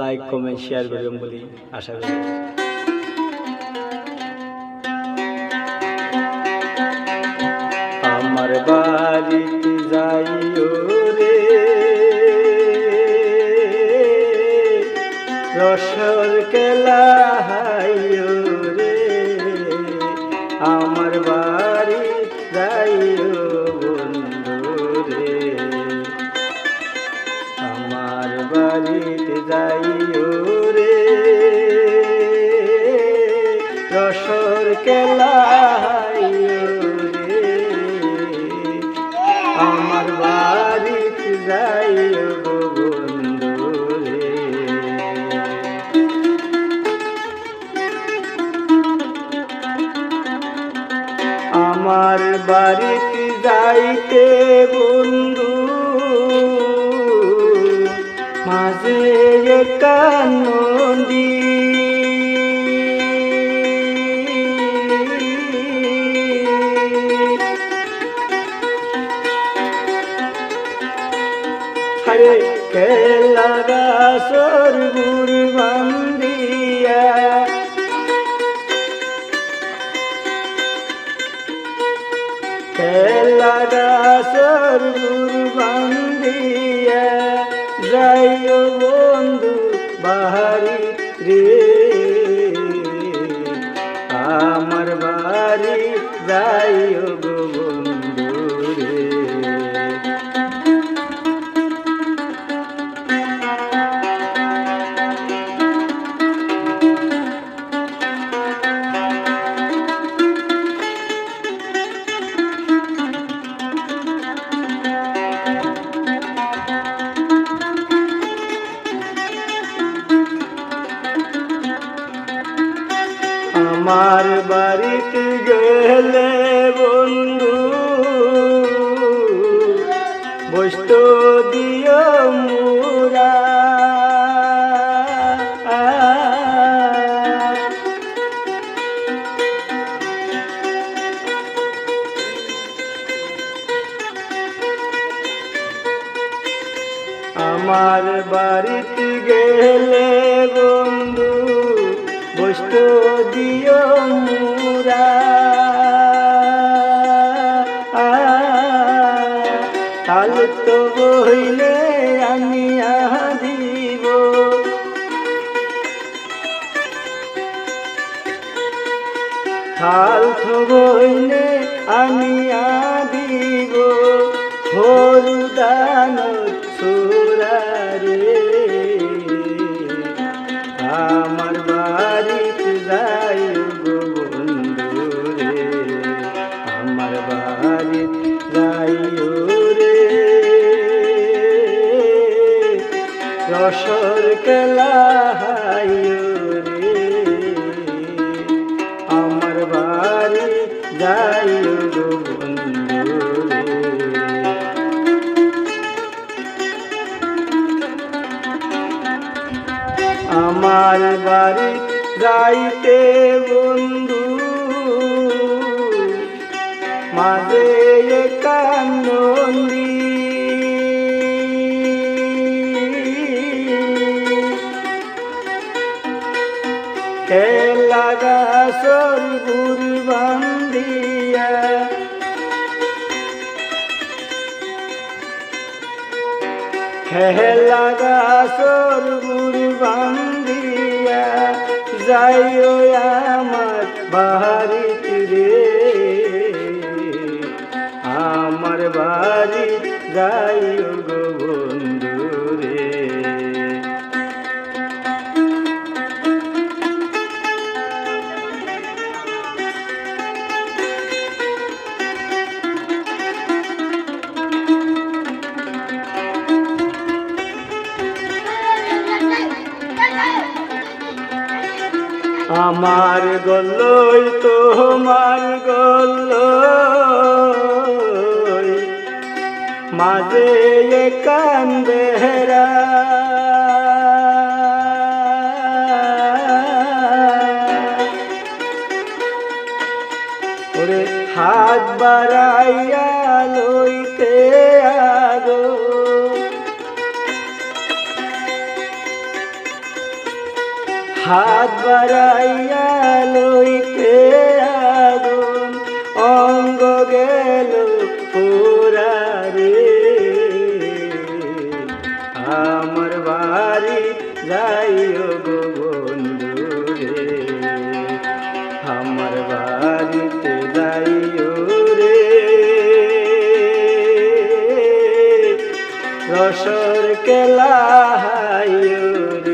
Like comment share করবেন বলে আশা করি। আমার বাড়িতে যাইও রে রসর কেলা হাইও রে, আমার বাড়ি যাইও বন্ধু রে, আমার বাড়িতে যাইও রে রসর কেলা হাইও রে, আমার বাড়িতে যাইও বন্ধু রে। আমার বাড়িতে যাইতে বন্ধু মাঝে একটা নদী, হরে কেলা গাছর গুড় বান্ধিয়া, কেলা গাছর গুড় বান্ধিয়া যাইও বন্ধু বাড়ি রে, আমার বাড়ি যাইও বন্ধু রে। আমার বাড়িতে গেলে বন্ধু বৈষ্ট দিও মুরা, আমার বাড়িতে গেলে বন্ধু বৈষ্ট দিও মুরা, তাল তো বইলে আনিয়া দিব, তাল তো বইলে আনিয়া দিব, হরু দান সুরা রে, আমার বাড়িতে যাইও বন্ধু রে, আমার বাড়িতে যাইও রে রসর কেলা হাইও রে, আমার বাড়ি যাইও বন্ধু রে। আমার বাড়ি যাইতে বন্ধু মাঝে একটা নদী, কেলা গাছর গুড় বান্ধিয়া, কেলা গাছর গুড় বান্ধিয়া যাইও আমার বাড়িতে রে, আমার বাড়ি যাইও গো বন্ধু রে। আমার গল্লই তোমার গল্লই মাঝে কান্দেরা, ওরে হাত বাড়াইয়া লইতে আগো হাত বাড়াইয়া লইতে আগুন অঙ্গ গেল পুরারে আমার বাড়ি যাইও গো বন্ধু রে আমার বাড়িতে যাইও রে রসর কেলা হাইও রে